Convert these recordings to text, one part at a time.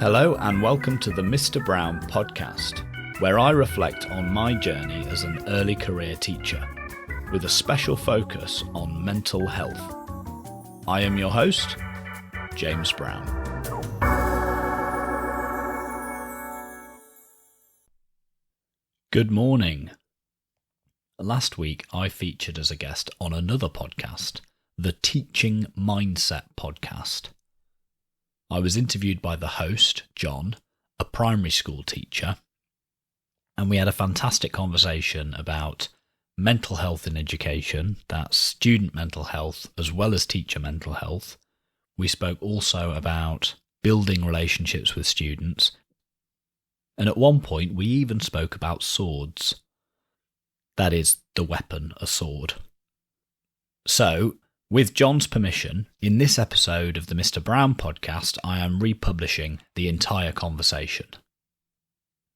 Hello and welcome to the Mr. Brown podcast, where I reflect on my journey as an early career teacher, with a special focus on mental health. I am your host, James Brown. Good morning. Last week I featured as a guest on another podcast, the Teaching Mindset podcast. I was interviewed by the host, John, a primary school teacher, and we had a fantastic conversation about mental health in education, that's student mental health as well as teacher mental health. We spoke also about building relationships with students, and at one point we even spoke about swords. That is, the weapon, a sword. So, with John's permission, in this episode of the Mr. Brown podcast, I am republishing the entire conversation.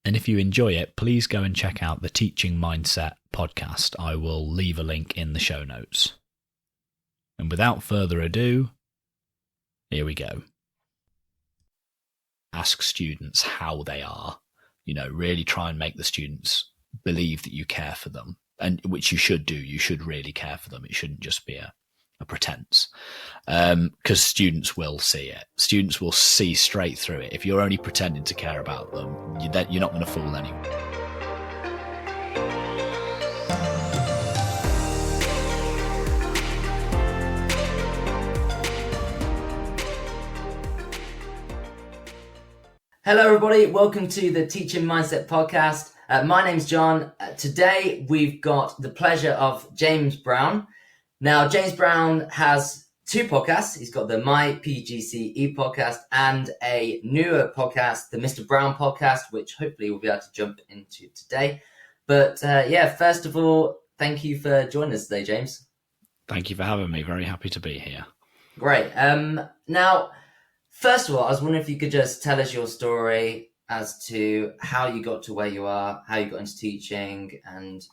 And if you enjoy it, please go and check out the Teaching Mindset podcast. I will leave a link in the show notes. And without further ado, here we go. Ask students how they are. Really try and make the students believe that you care for them, and which you should do. You should really care for them. It shouldn't just be a pretense, because students will see it. Students will see straight through it. If you're only pretending to care about them, you're not going to fool anyone. Hello everybody, welcome to the Teaching Mindset podcast. My name's John. Today we've got the pleasure of James Brown. Now, James Brown has two podcasts. He's got the My PGCE podcast and a newer podcast, the Mr. Brown podcast, which hopefully we'll be able to jump into today. But first of all, thank you for joining us today, James. Thank you for having me. Very happy to be here. Great. Now, first of all, I was wondering if you could just tell us your story as to how you got to where you are, how you got into teaching, and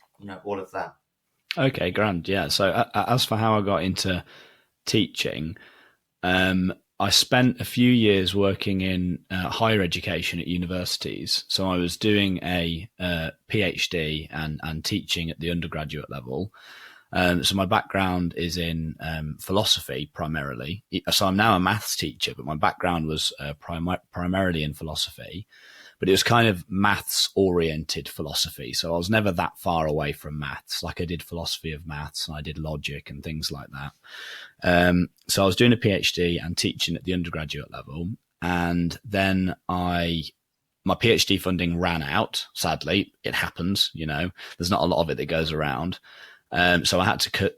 all of that. Okay, grand. Yeah. So as for how I got into teaching, I spent a few years working in higher education at universities. So I was doing a PhD and teaching at the undergraduate level. So my background is in philosophy primarily. So I'm now a maths teacher, but my background was primarily in philosophy. But it was kind of maths-oriented philosophy. So I was never that far away from maths. Like I did philosophy of maths and I did logic and things like that. So I was doing a PhD and teaching at the undergraduate level. And then my PhD funding ran out. Sadly, it happens, there's not a lot of it that goes around. So I had to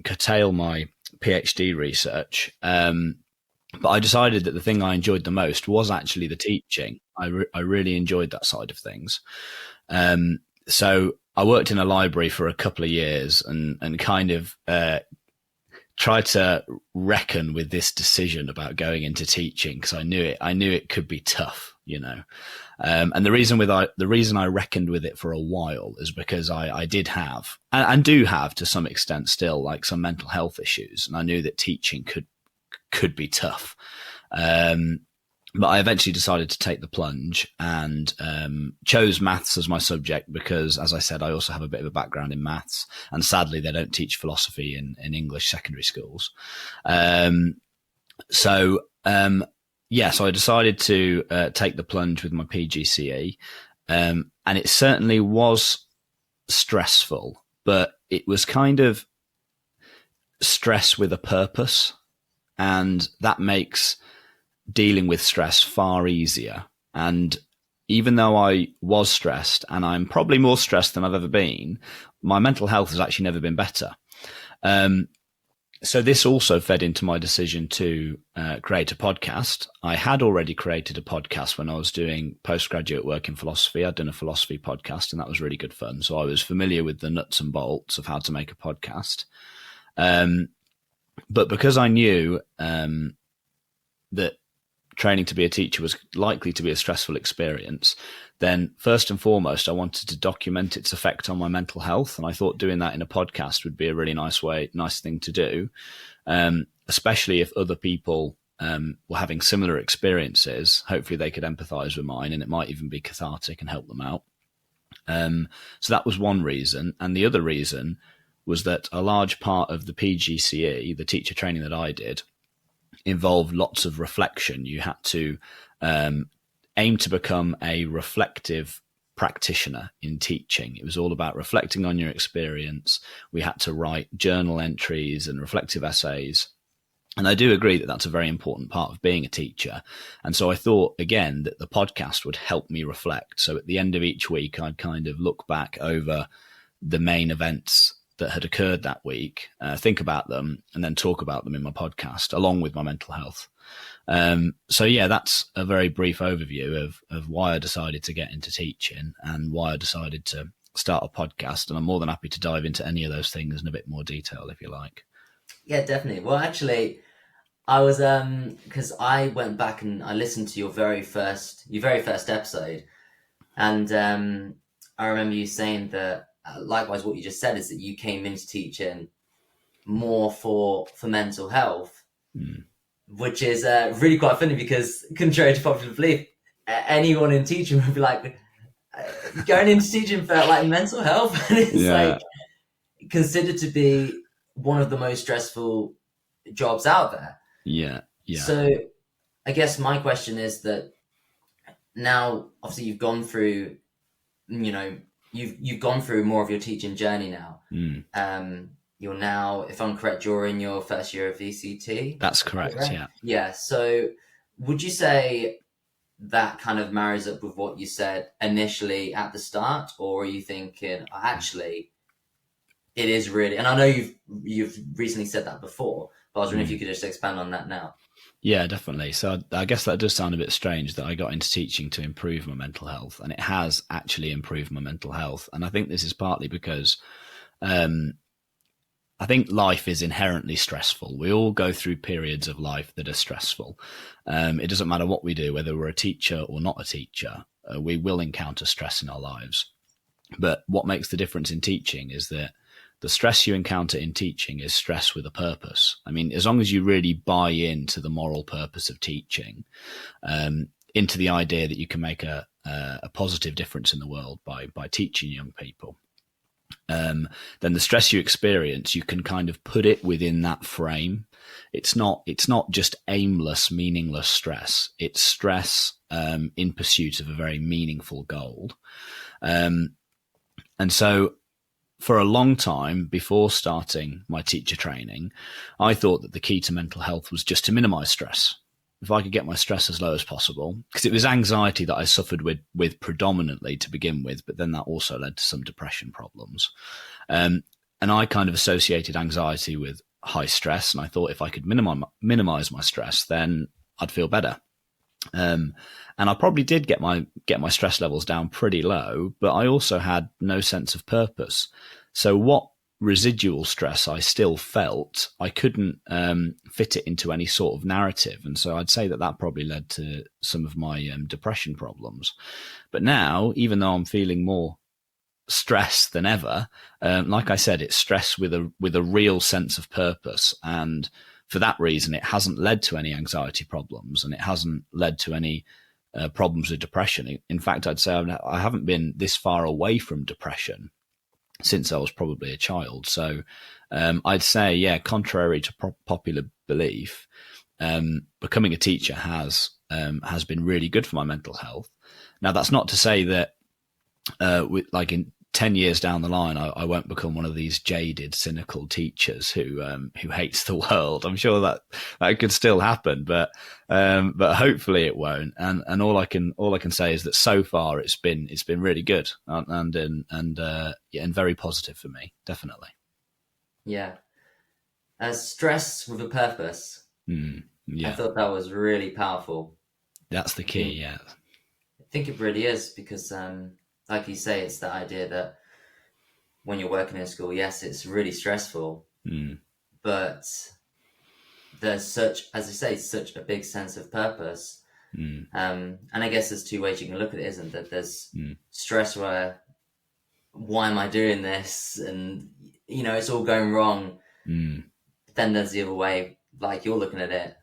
curtail my PhD research. But I decided that the thing I enjoyed the most was actually the teaching. I really enjoyed that side of things. So I worked in a library for a couple of years and kind of tried to reckon with this decision about going into teaching, because I knew it could be tough, And the reason I reckoned with it for a while is because I did have and do have to some extent still like some mental health issues, and I knew that teaching could be tough. But I eventually decided to take the plunge and chose maths as my subject because, as I said, I also have a bit of a background in maths, and sadly they don't teach philosophy in English secondary schools. So I decided to take the plunge with my PGCE, and it certainly was stressful, but it was kind of stress with a purpose, and that makes dealing with stress far easier. And even though I was stressed, and I'm probably more stressed than I've ever been, my mental health has actually never been better. So this also fed into my decision to create a podcast. I had already created a podcast when I was doing postgraduate work in philosophy. I'd done a philosophy podcast, and that was really good fun. So I was familiar with the nuts and bolts of how to make a podcast. But because I knew that training to be a teacher was likely to be a stressful experience, then first and foremost, I wanted to document its effect on my mental health. And I thought doing that in a podcast would be a really nice thing to do, especially if other people were having similar experiences, hopefully they could empathize with mine, and it might even be cathartic and help them out. So that was one reason. And the other reason was that a large part of the PGCE, the teacher training that I did, involved lots of reflection. You had to aim to become a reflective practitioner in teaching. It was all about reflecting on your experience. We had to write journal entries and reflective essays. And I do agree that that's a very important part of being a teacher. And so I thought, again, that the podcast would help me reflect. So at the end of each week, I'd kind of look back over the main events that had occurred that week, think about them, and then talk about them in my podcast, along with my mental health. So yeah, that's a very brief overview of why I decided to get into teaching and why I decided to start a podcast. And I'm more than happy to dive into any of those things in a bit more detail if you like. Yeah, definitely. Well, actually, I was because I went back and I listened to your very first episode, and I remember you saying that likewise what you just said is that you came into teaching more for mental health, which is really quite funny because contrary to popular belief, anyone in teaching would be like going into teaching for like mental health, and it's like considered to be one of the most stressful jobs out there. Yeah. So I guess my question is that now, obviously, you've gone through, you've gone through more of your teaching journey now. You're now, if I'm correct, you're in your first year of VCT. That's correct. Yeah. Yeah. So would you say that kind of marries up with what you said initially at the start, or are you thinking actually it is really, and I know you've recently said that before, but I was wondering if you could just expand on that now. Yeah, definitely. So I guess that does sound a bit strange that I got into teaching to improve my mental health, and it has actually improved my mental health. And I think this is partly because I think life is inherently stressful. We all go through periods of life that are stressful. It doesn't matter what we do, whether we're a teacher or not a teacher, we will encounter stress in our lives. But what makes the difference in teaching is that the stress you encounter in teaching is stress with a purpose. I mean, as long as you really buy into the moral purpose of teaching, into the idea that you can make a positive difference in the world by teaching young people, then the stress you experience, you can kind of put it within that frame. It's not just aimless, meaningless stress. It's stress in pursuit of a very meaningful goal. And so for a long time before starting my teacher training, I thought that the key to mental health was just to minimize stress. If I could get my stress as low as possible, because it was anxiety that I suffered with predominantly to begin with, but then that also led to some depression problems. And I kind of associated anxiety with high stress. And I thought if I could minimize my stress, then I'd feel better. And I probably did get my stress levels down pretty low, but I also had no sense of purpose. So what residual stress I still felt, I couldn't fit it into any sort of narrative. And so I'd say that probably led to some of my depression problems. But now, even though I'm feeling more stress than ever, like I said, it's stress with a real sense of purpose. And for that reason, it hasn't led to any anxiety problems, and it hasn't led to any problems with depression. In fact, I'd say I haven't been this far away from depression since I was probably a child. So I'd say, yeah, contrary to popular belief, becoming a teacher has been really good for my mental health. Now, that's not to say that like in 10 years down the line, I won't become one of these jaded, cynical teachers who hates the world. I'm sure that could still happen, but hopefully it won't. And all I can say is that so far it's been really good and very positive for me, definitely. Yeah, stress with a purpose. Yeah, I thought that was really powerful. That's the key. Yeah, I think it really is because. Like you say, it's the idea that when you're working in school, yes, it's really stressful, but there's such a big sense of purpose. And I guess there's two ways you can look at it, isn't there? There's stress where, why am I doing this? And, it's all going wrong. But then there's the other way, like you're looking at it.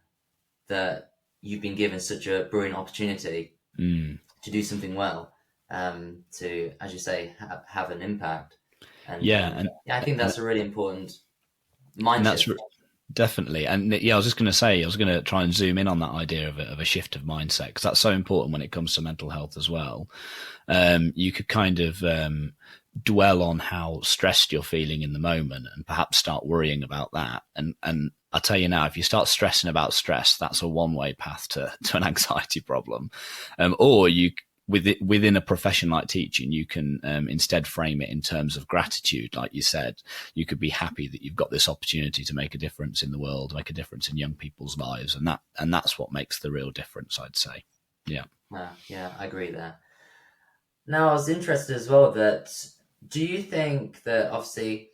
that you've been given such a brilliant opportunity to do something well, to, as you say, have an impact. And I think that's a really important mind shift. Definitely. And I was just going to say, I was going to try and zoom in on that idea of a shift of mindset, because that's so important when it comes to mental health as well. You could kind of dwell on how stressed you're feeling in the moment and perhaps start worrying about that. And I'll tell you now, if you start stressing about stress, that's a one-way path to an anxiety problem. Or you, within a profession like teaching, you can instead frame it in terms of gratitude. Like you said, you could be happy that you've got this opportunity to make a difference in the world, make a difference in young people's lives. And that's what makes the real difference, I'd say. Yeah. Yeah, I agree there. Now, I was interested as well that, do you think that, obviously,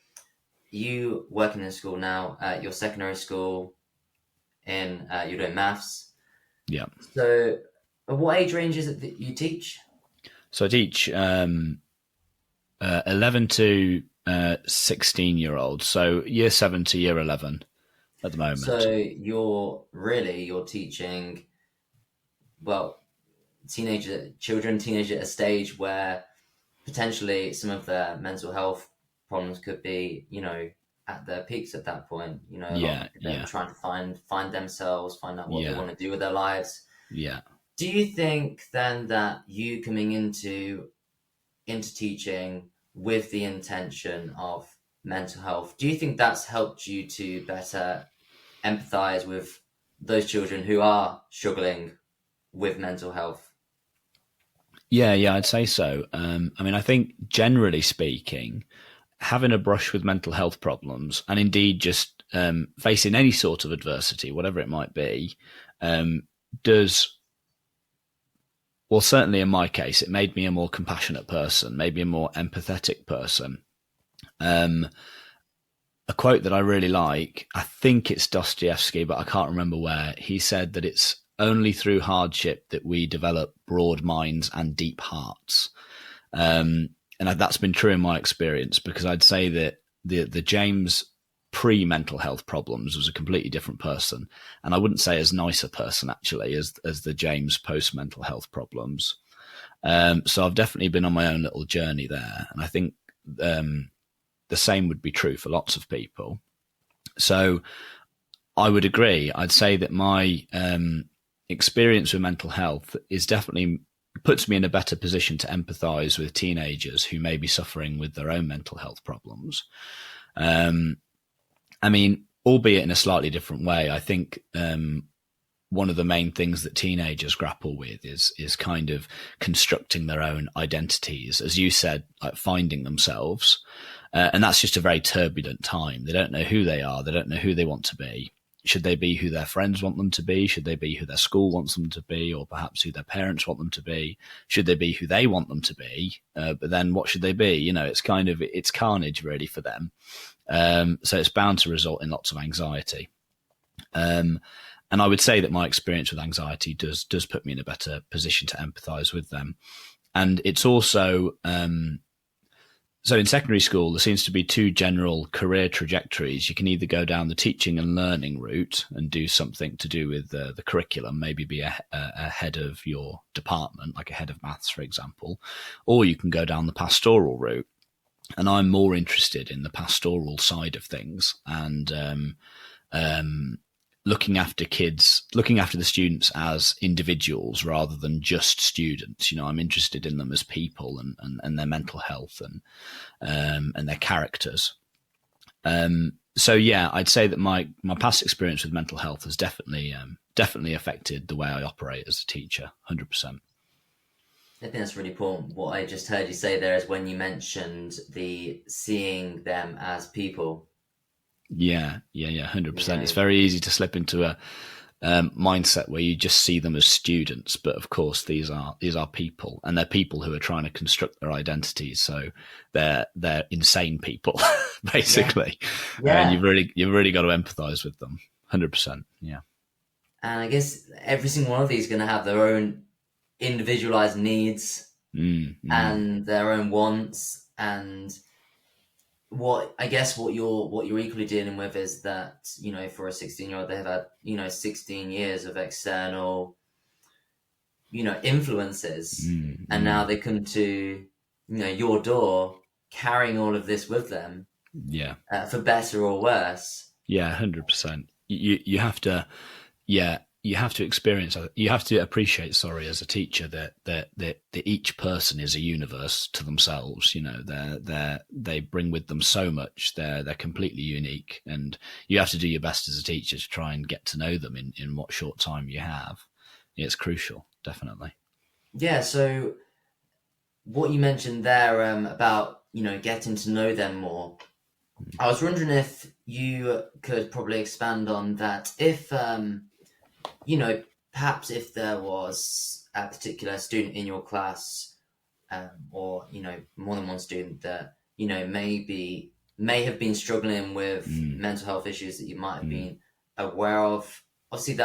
you working in school now, at your secondary school, and you're doing maths. Yeah. So what age range is it that you teach? So I teach 11 to 16-year-olds. So year 7 to year 11 at the moment. So you're teaching, well, children at a stage where potentially some of their mental health problems could be, at their peaks at that point. Trying to find themselves, find out what they want to do with their lives. Yeah. Do you think then that you coming into teaching with the intention of mental health, do you think that's helped you to better empathize with those children who are struggling with mental health? Yeah, I'd say so. I think generally speaking, having a brush with mental health problems, and indeed just facing any sort of adversity, whatever it might be, does, well, certainly in my case, it made me a more compassionate person, maybe a more empathetic person. A quote that I really like, I think it's Dostoevsky, but I can't remember where. He said that it's only through hardship that we develop broad minds and deep hearts. And that's been true in my experience, because I'd say that the James pre-mental health problems was a completely different person. And I wouldn't say as nice a person, actually, as the James post-mental health problems. So I've definitely been on my own little journey there. And I think the same would be true for lots of people. So I would agree. I'd say that my experience with mental health is definitely puts me in a better position to empathize with teenagers who may be suffering with their own mental health problems. Albeit in a slightly different way. I think one of the main things that teenagers grapple with is kind of constructing their own identities, as you said, like finding themselves. And that's just a very turbulent time. They don't know who they are. They don't know who they want to be. Should they be who their friends want them to be? Should they be who their school wants them to be? Or perhaps who their parents want them to be? Should they be who they want them to be? But then what should they be? It's carnage really for them. So it's bound to result in lots of anxiety. And I would say that my experience with anxiety does put me in a better position to empathize with them. And it's also, so in secondary school, there seems to be two general career trajectories. You can either go down the teaching and learning route and do something to do with the curriculum, maybe be a head of your department, like a head of maths, for example, or you can go down the pastoral route. And I'm more interested in the pastoral side of things and looking after the students as individuals rather than just students. I'm interested in them as people and their mental health and their characters. So yeah, I'd say that my past experience with mental health has definitely affected the way I operate as a teacher, 100%. I think that's really important. What I just heard you say there is when you mentioned the seeing them as people. Yeah, 100%. It's very easy to slip into a mindset where you just see them as students, but of course these are people, and they're people who are trying to construct their identities. So they're insane people, basically. Yeah. And you've really got to empathize with them, 100%. Yeah. And I guess every single one of these is going to have their own individualized needs and their own wants, and what I guess what you're equally dealing with is that, for a 16-year-old, they've had 16 years of external influences, and now they come to your door carrying all of this with them, for better or worse. 100%. You have to, you have to experience, you have to appreciate, as a teacher, that each person is a universe to themselves. They bring with them so much. They're completely unique, and you have to do your best as a teacher to try and get to know them in what short time you have. It's crucial, definitely. Yeah. So what you mentioned there, about getting to know them more, I was wondering if you could probably expand on that. If perhaps if there was a particular student in your class, or more than one student that may have been struggling with mental health issues that you might have been aware of. Obviously,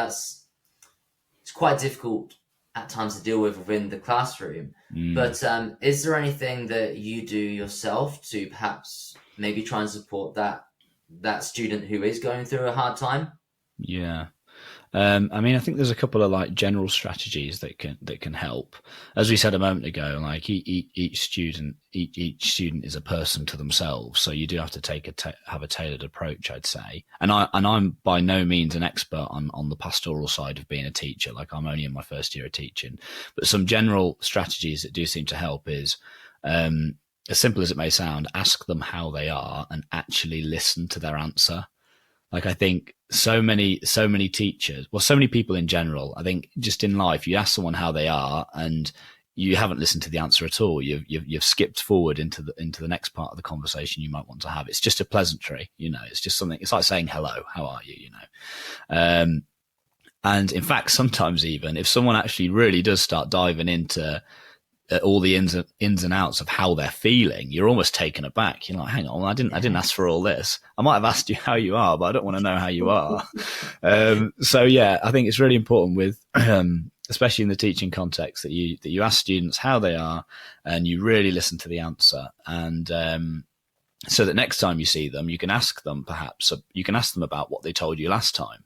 it's quite difficult at times to deal with within the classroom. But is there anything that you do yourself to perhaps maybe try and support that student who is going through a hard time? Yeah. I think there's a couple of general strategies that can help. As we said a moment ago, each student is a person to themselves, so you do have to have a tailored approach, I'd say. And I'm by no means an expert on the pastoral side of being a teacher. I'm only in my first year of teaching, but some general strategies that do seem to help is, as simple as it may sound, ask them how they are and actually listen to their answer. I think so many teachers, so many people in general, I think just in life, you ask someone how they are and you haven't listened to the answer at all. You've skipped forward into the next part of the conversation you might want to have. It's just a pleasantry, it's just something, it's like saying hello, how are you, and in fact, sometimes even if someone actually really does start diving into all the ins and outs of how they're feeling, you're almost taken aback. You're like, hang on, I didn't ask for all this. I might have asked you how you are, but I don't want to know how you are. So yeah, I think it's really important with, especially in the teaching context, that you ask students how they are and you really listen to the answer. And, so that next time you see them, you can ask them about what they told you last time.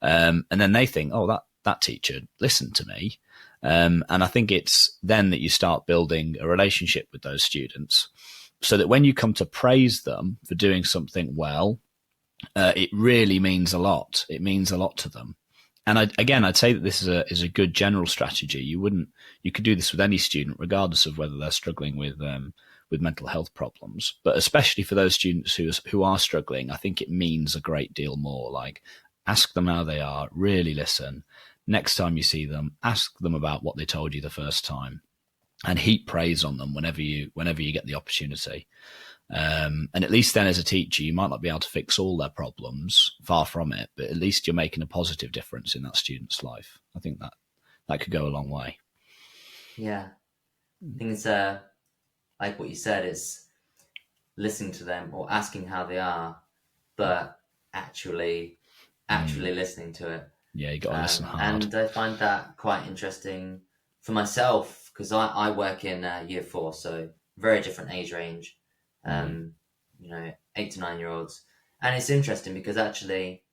And then they think, oh, that teacher listened to me. And I think it's then that you start building a relationship with those students, so that when you come to praise them for doing something well, it really means a lot. It means a lot to them. And I'd say that this is a good general strategy. You could do this with any student, regardless of whether they're struggling with mental health problems. But especially for those students who are struggling, I think it means a great deal more. Ask them how they are, really listen. Next time you see them, ask them about what they told you the first time, and heap praise on them whenever you get the opportunity. And at least then, as a teacher, you might not be able to fix all their problems, far from it, but at least you're making a positive difference in that student's life. I think that could go a long way. Yeah, I think it's like what you said, is listening to them or asking how they are, but actually listening to it. Yeah, you got to listen hard. And I find that quite interesting for myself, because I work in year 4, so very different age range, 8 to 9 year olds. And it's interesting because actually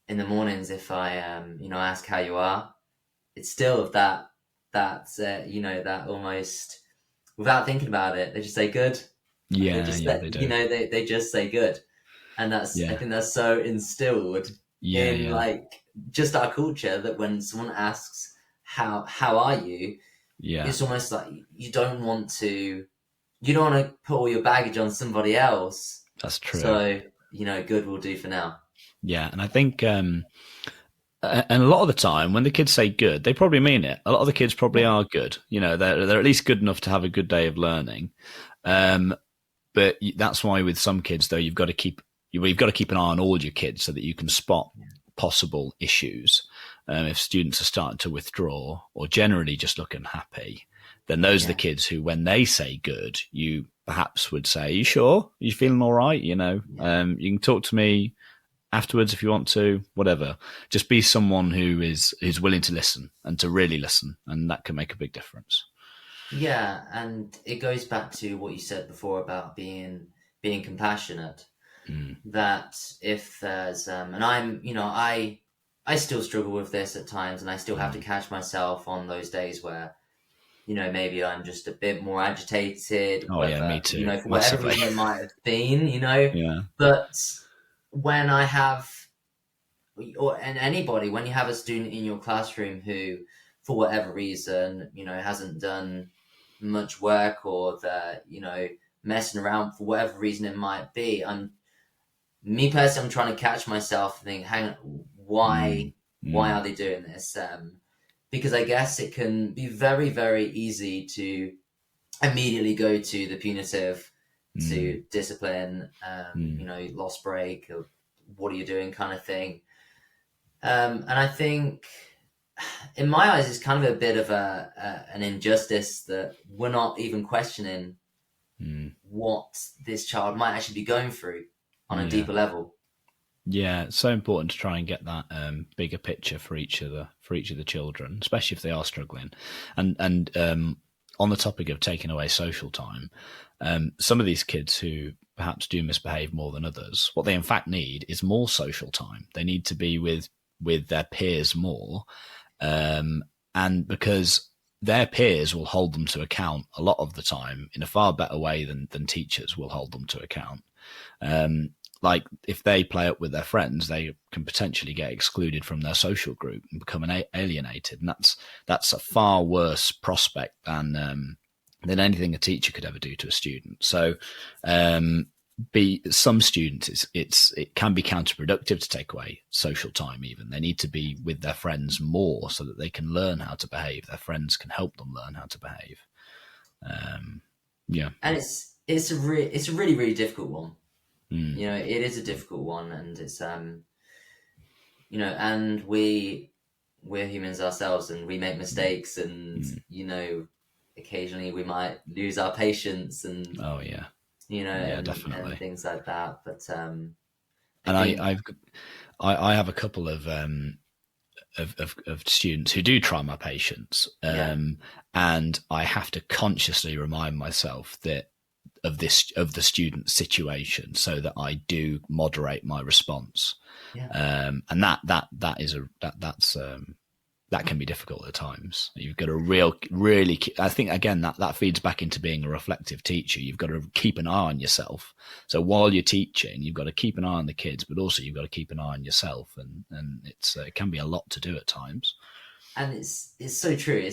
in the mornings, if I, ask how you are, it's still that almost, without thinking about it, they just say good. Yeah, they do. They just say good. And I think that's so instilled in just our culture, that when someone asks how are you, it's almost like you don't want to put all your baggage on somebody else. That's true. So good will do for now. Yeah, and I think and a lot of the time when the kids say good, they probably mean it. A lot of the kids probably are good. They're at least good enough to have a good day of learning. But that's why with some kids, though, you've got to keep an eye on all your kids so that you can spot possible issues. If students are starting to withdraw or generally just looking happy, then those are the kids who, when they say good, you perhaps would say, "You sure? Are you feeling all right? You can talk to me afterwards if you want to, whatever." Just be someone who is willing to listen and to really listen, and that can make a big difference. Yeah, and it goes back to what you said before about being being compassionate. Mm. That if there's and I'm, I still struggle with this at times, and I still have to catch myself on those days where, maybe I'm just a bit more agitated, Oh yeah, whether, me too. for whatever Massively. reason it might have been, Yeah. but when I have, and anybody, when you have a student in your classroom who, for whatever reason, hasn't done much work, or they're, messing around for whatever reason it might be, me personally, I'm trying to catch myself and think, hang on, why are they doing this? Because I guess it can be very, very easy to immediately go to the punitive, to discipline, lost break, or what are you doing kind of thing. And I think, in my eyes, it's kind of a bit of an injustice that we're not even questioning what this child might actually be going through on a deeper level. Yeah, it's so important to try and get that bigger picture for each of the children, especially if they are struggling. And on the topic of taking away social time, some of these kids who perhaps do misbehave more than others, what they in fact need is more social time. They need to be with their peers more, and because their peers will hold them to account a lot of the time in a far better way than teachers will hold them to account. Like if they play up with their friends, they can potentially get excluded from their social group and become alienated, and that's a far worse prospect than anything a teacher could ever do to a student. So, some students, it can be counterproductive to take away social time. Even they need to be with their friends more so that they can learn how to behave. Their friends can help them learn how to behave. Yeah, and it's a really, really difficult one. It is a difficult one, and it's and we're humans ourselves, and we make mistakes, and occasionally we might lose our patience, and definitely, and things like that. But I have a couple of students who do try my patience, and I have to consciously remind myself that of the student situation, so that I do moderate my response. And that can be difficult at times. You've got to really, I think again that feeds back into being a reflective teacher. You've got to keep an eye on yourself. So while you're teaching, you've got to keep an eye on the kids, but also you've got to keep an eye on yourself, and it can be a lot to do at times. And it's so true. I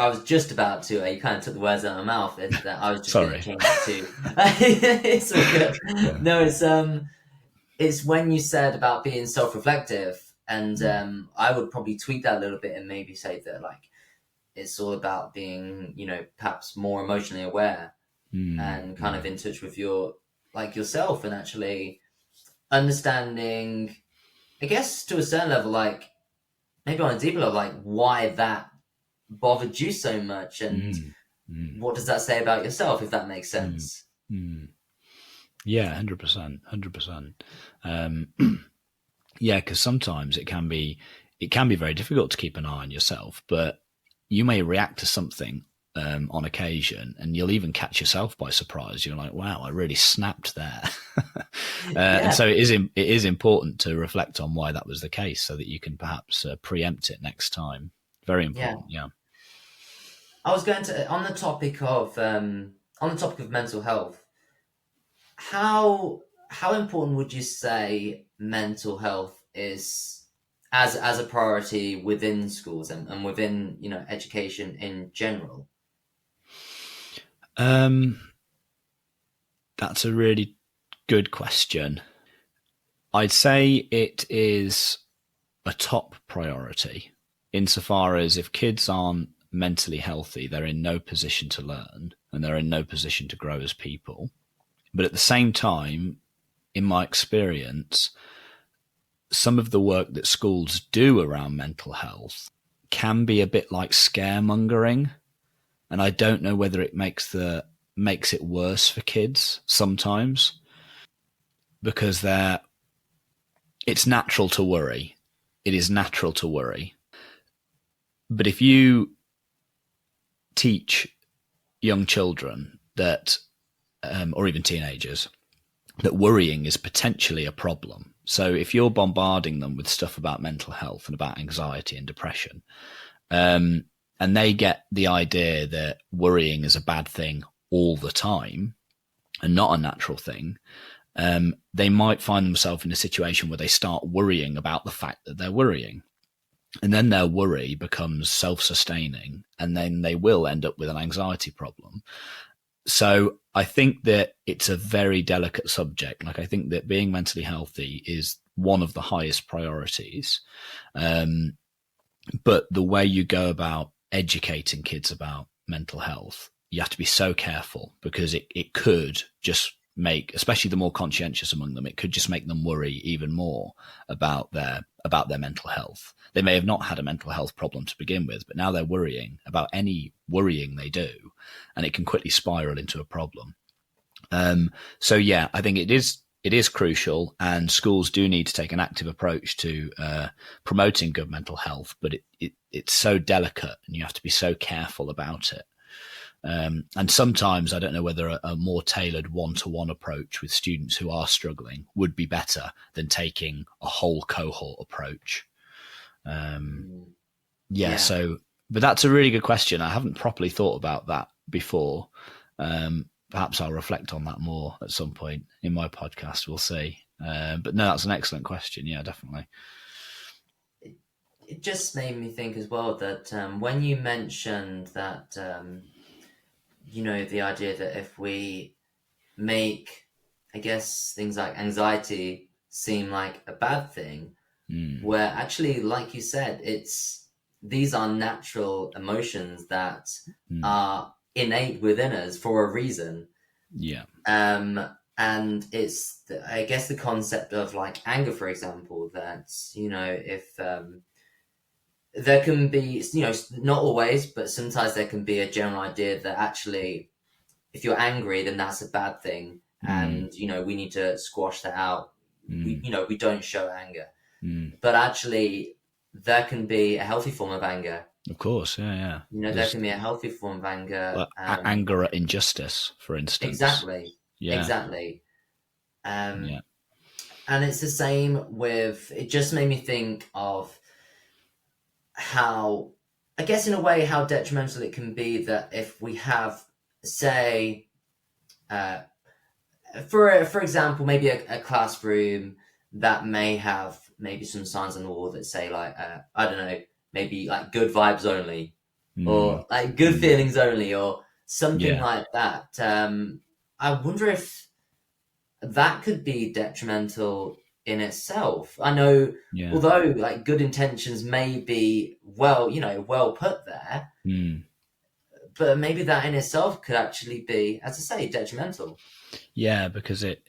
was just about to. You kind of took the words out of my mouth. I was just Sorry. Thinking to. It's all good. Yeah. No, it's when you said about being self-reflective, and I would probably tweak that a little bit and maybe say that it's all about being, perhaps more emotionally aware and kind of in touch with yourself, and actually understanding, I guess, to a certain level, maybe on a deeper level, why that bothered you so much, and what does that say about yourself, if that makes sense? Yeah, 100%. Yeah, because sometimes it can be very difficult to keep an eye on yourself, but you may react to something on occasion, and you'll even catch yourself by surprise. You're like, "Wow, I really snapped there." And so it is important to reflect on why that was the case, so that you can perhaps preempt it next time. Very important. Yeah. I was going to on the topic of mental health. How important would you say mental health is as a priority within schools and within education in general? That's a really good question. I'd say it is a top priority, insofar as if kids aren't mentally healthy, they're in no position to learn, and they're in no position to grow as people. But at the same time, in my experience, some of the work that schools do around mental health can be a bit like scaremongering, and I don't know whether it makes it worse for kids sometimes, because it's natural to worry. It is natural to worry. But if you teach young children that or even teenagers, that worrying is potentially a problem. So if you're bombarding them with stuff about mental health and about anxiety and depression, and they get the idea that worrying is a bad thing all the time and not a natural thing, they might find themselves in a situation where they start worrying about the fact that they're worrying. And then their worry becomes self-sustaining, and then they will end up with an anxiety problem. So I think that it's a very delicate subject. Like, I think that being mentally healthy is one of the highest priorities. But the way you go about educating kids about mental health, you have to be so careful, because it could just make, especially the more conscientious among them, it could just make them worry even more about their mental health. They may have not had a mental health problem to begin with, but now they're worrying about any worrying they do, and it can quickly spiral into a problem. So yeah, I think it is crucial, and schools do need to take an active approach to promoting good mental health, but it's so delicate, and you have to be so careful about it. And sometimes I don't know whether a more tailored one-to-one approach with students who are struggling would be better than taking a whole cohort approach. So, but that's a really good question. I haven't properly thought about that before. Perhaps I'll reflect on that more at some point in my podcast. We'll see. But no, that's an excellent question. Yeah, definitely. It just made me think as well that when you mentioned that, the idea that if we make, I guess, things like anxiety seem like a bad thing, where actually, like you said, these are natural emotions that are innate within us for a reason. Yeah. And it's, I guess, the concept of like anger, for example, that, if there can be, not always, but sometimes there can be a general idea that actually, if you're angry, then that's a bad thing. And, we need to squash that out. We don't show anger. But actually, there can be a healthy form of anger. Of course, yeah. There can be a healthy form of anger. Anger at injustice, for instance. Exactly. Yeah. Exactly. And it's the same with, it just made me think of how, I guess in a way, how detrimental it can be that if we have, say, for example, maybe a classroom that may have maybe some signs on the wall that say like, I don't know, maybe like good vibes only, or like good feelings only, or something like that. I wonder if that could be detrimental in itself. I know, although like good intentions may be well put there, but maybe that in itself could actually be, as I say, detrimental. Yeah, because it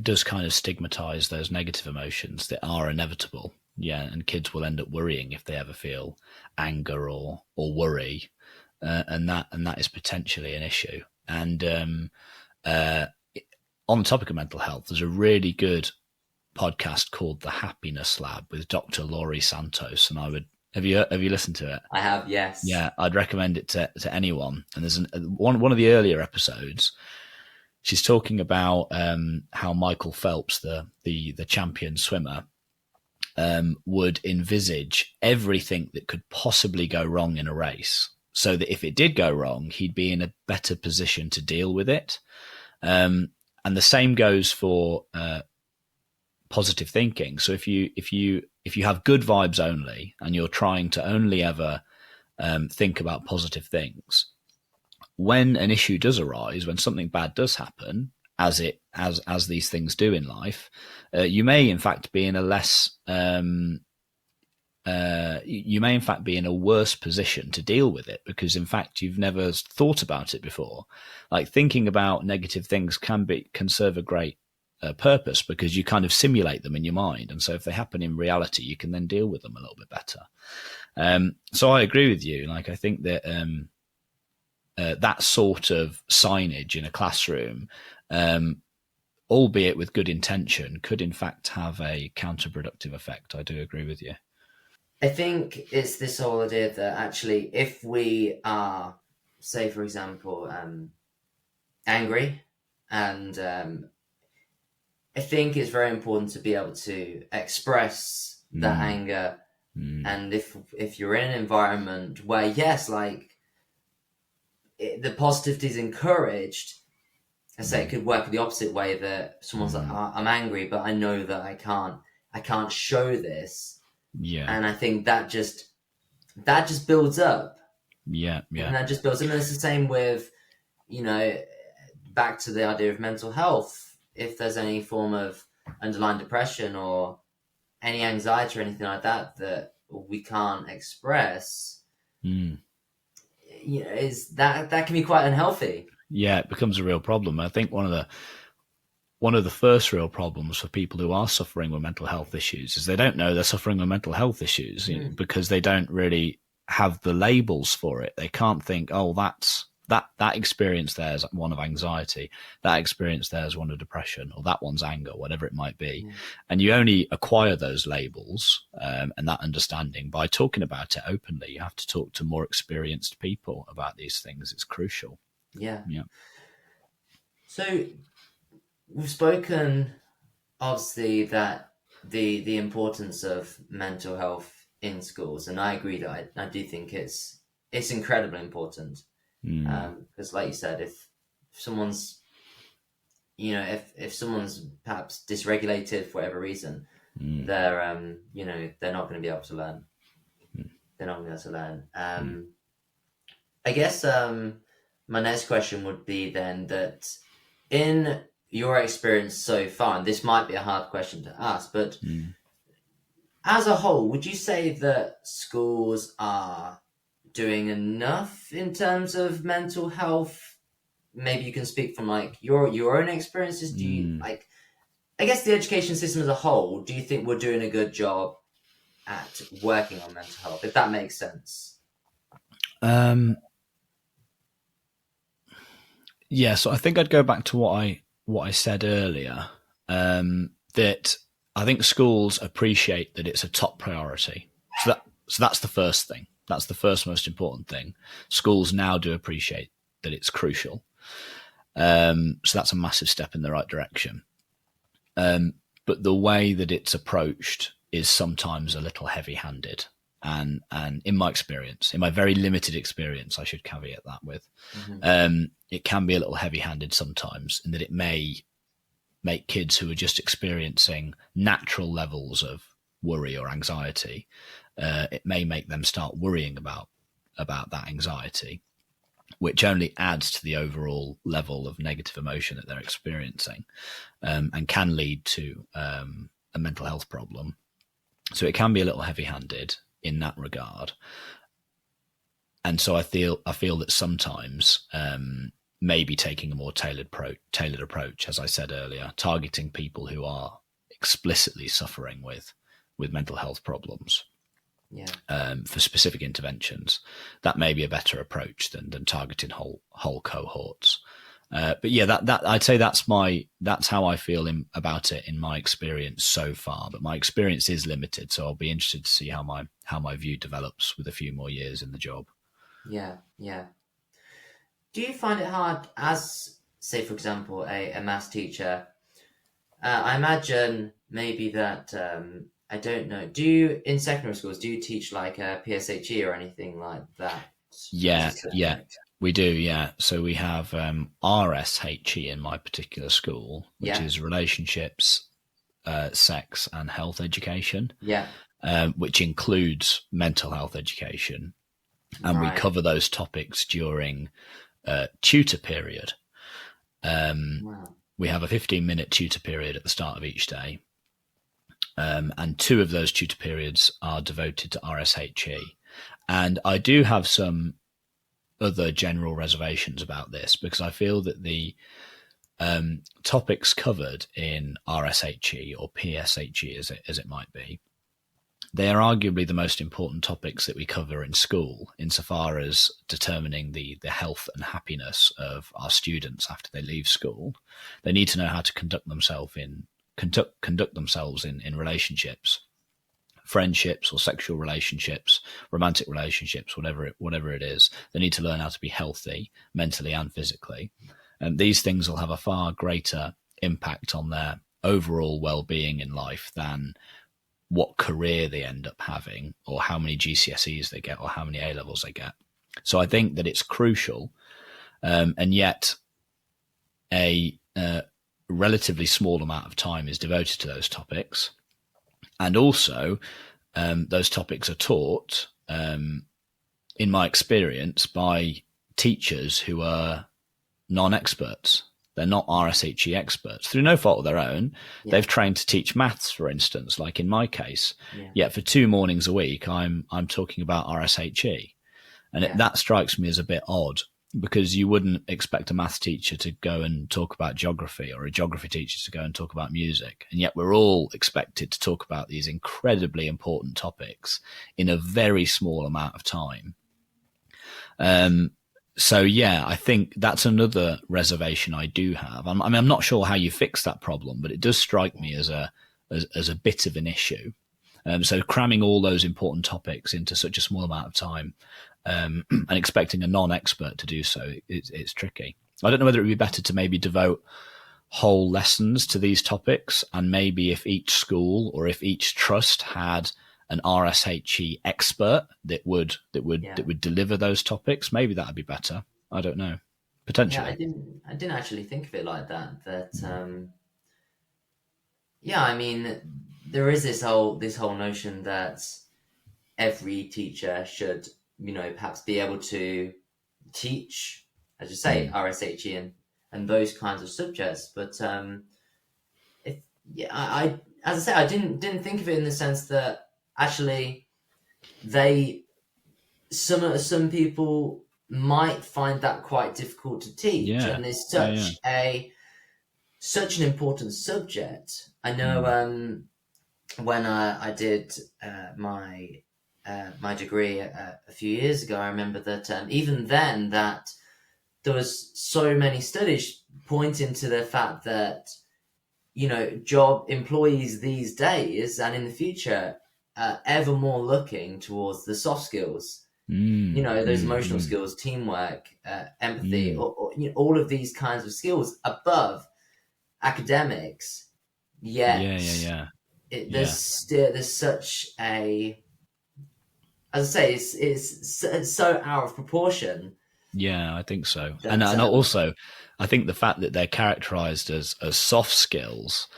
does kind of stigmatize those negative emotions that are inevitable. Yeah, and kids will end up worrying if they ever feel anger or worry, and that is potentially an issue. And on the topic of mental health, there's a really good podcast called The Happiness Lab with Dr. Laurie Santos, and have you listened to it? I have, yes. Yeah, I'd recommend it to anyone. And there's one of the earlier episodes. She's talking about how Michael Phelps, the champion swimmer, would envisage everything that could possibly go wrong in a race, so that if it did go wrong, he'd be in a better position to deal with it. And the same goes for positive thinking. So if you have good vibes only, and you're trying to only ever think about positive things, when an issue does arise, when something bad does happen, as these things do in life, you may in fact be in a less you may in fact be in a worse position to deal with it, because in fact you've never thought about it before. Like, thinking about negative things can serve a great purpose, because you kind of simulate them in your mind, and so if they happen in reality, you can then deal with them a little bit better. So I agree with you. Like, I think that that sort of signage in a classroom, albeit with good intention, could in fact have a counterproductive effect. I do agree with you. I think it's this whole idea that actually, if we are, say, for example, angry, and I think it's very important to be able to express that anger. And if you're in an environment where, yes, like the positivity is encouraged, I say it could work the opposite way, that someone's like, I'm angry, but I know that I can't show this. Yeah. And I think that just builds up. Yeah. And that just builds up. And it's the same with, back to the idea of mental health. If there's any form of underlying depression or any anxiety or anything like that we can't express, is that can be quite unhealthy. Yeah, it becomes a real problem. I think one of the first real problems for people who are suffering with mental health issues is they don't know they're suffering with mental health issues, because they don't really have the labels for it. They can't think, oh, that experience there is one of anxiety, that experience there is one of depression, or that one's anger, whatever it might be. And you only acquire those labels and that understanding by talking about it openly. You have to talk to more experienced people about these things. It's crucial. Yeah. So we've spoken, obviously, that the importance of mental health in schools, and I agree that I do think it's incredibly important. Because, like you said, if someone's, if someone's perhaps dysregulated for whatever reason, they're not going to be able to learn. They're not going to be able to learn. I guess my next question would be then that in your experience so far, and this might be a hard question to ask, but as a whole, would you say that schools are doing enough in terms of mental health? Maybe you can speak from like your own experiences. Do you I guess the education system as a whole, do you think we're doing a good job at working on mental health, if that makes sense? Yeah, so I think I'd go back to what I said earlier, that I think schools appreciate that it's a top priority. So that's the first thing. That's the first most important thing. Schools now do appreciate that it's crucial. So that's a massive step in the right direction. But the way that it's approached is sometimes a little heavy-handed. And in my experience, in my very limited experience, I should caveat that with, it can be a little heavy-handed sometimes, in that it may make kids who are just experiencing natural levels of worry or anxiety, it may make them start worrying about that anxiety, which only adds to the overall level of negative emotion that they're experiencing, and can lead to a mental health problem. So it can be a little heavy-handed in that regard. And so I feel that sometimes maybe taking a more tailored approach, as I said earlier, targeting people who are explicitly suffering with mental health problems, for specific interventions, that may be a better approach than targeting whole cohorts. But yeah, that I'd say that's how I feel about it in my experience so far. But my experience is limited, so I'll be interested to see how my view develops with a few more years in the job. Yeah. Do you find it hard as, say, for example, a maths teacher? I imagine maybe that I don't know. In secondary schools, do you teach like a PSHE or anything like that? Yeah. We do, yeah. So we have RSHE in my particular school, which is relationships, sex and health education, which includes mental health education. And we cover those topics during tutor period. We have a 15-minute tutor period at the start of each day. And 2 of those tutor periods are devoted to RSHE. And I do have some other general reservations about this, because I feel that the topics covered in RSHE or PSHE, as it might be, they are arguably the most important topics that we cover in school, insofar as determining the health and happiness of our students after they leave school. They need to know how to conduct themselves in relationships, friendships or sexual relationships, romantic relationships, whatever it is. They need to learn how to be healthy mentally and physically. And these things will have a far greater impact on their overall well-being in life than what career they end up having, or how many GCSEs they get, or how many A levels they get. So I think that it's crucial, and yet a relatively small amount of time is devoted to those topics. And also, those topics are taught, in my experience, by teachers who are non-experts. They're not RSHE experts through no fault of their own. Yeah. They've trained to teach maths, for instance, like in my case. Yeah. Yet for 2 mornings a week, I'm talking about RSHE. And that strikes me as a bit odd, because you wouldn't expect a maths teacher to go and talk about geography, or a geography teacher to go and talk about music. And yet we're all expected to talk about these incredibly important topics in a very small amount of time. So yeah, I think that's another reservation I do have. I'm not sure how you fix that problem, but it does strike me as a bit of an issue. So cramming all those important topics into such a small amount of time, and expecting a non-expert to do so, it's tricky. I don't know whether it would be better to maybe devote whole lessons to these topics, and maybe if each school or if each trust had an RSHE expert that would deliver those topics, maybe that would be better. I don't know. Potentially. Yeah, I didn't actually think of it like that. I mean, there is this whole notion that every teacher should, perhaps be able to teach, as you say, RSHE and those kinds of subjects. But I didn't think of it in the sense that actually some people might find that quite difficult to teach, and there's such an important subject. I know when I did my degree a few years ago, I remember that even then that there was so many studies pointing to the fact that job employees these days and in the future are ever more looking towards the soft skills, those emotional skills, teamwork, empathy, or all of these kinds of skills above academics. Yet there's such a, as I say, it's so out of proportion. Yeah, I think so. And also, I think the fact that they're characterized as soft skills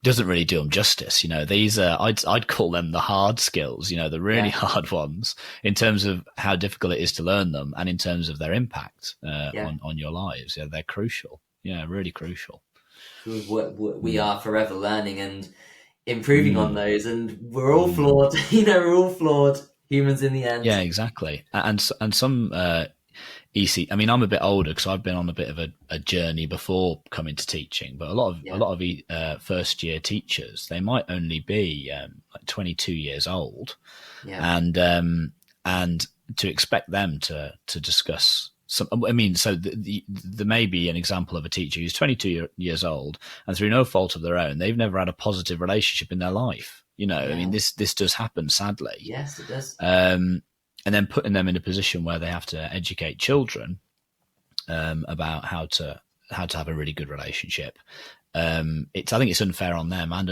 doesn't really do them justice. These are, I'd call them the hard skills, the really hard ones, in terms of how difficult it is to learn them, and in terms of their impact on your lives. Yeah, they're crucial. Yeah, really crucial. We are forever learning and improving on those, and we're all flawed. We're all flawed humans in the end. Yeah, exactly. And some EC. I mean, I'm a bit older because I've been on a bit of a journey before coming to teaching. But a lot of first year teachers, they might only be like 22 years old, and to expect them to discuss. There may be an example of a teacher who's 22 years old, and through no fault of their own, they've never had a positive relationship in their life. I mean, this does happen, sadly. Yes, it does. And then putting them in a position where they have to educate children about how to have a really good relationship. I think it's unfair on them, and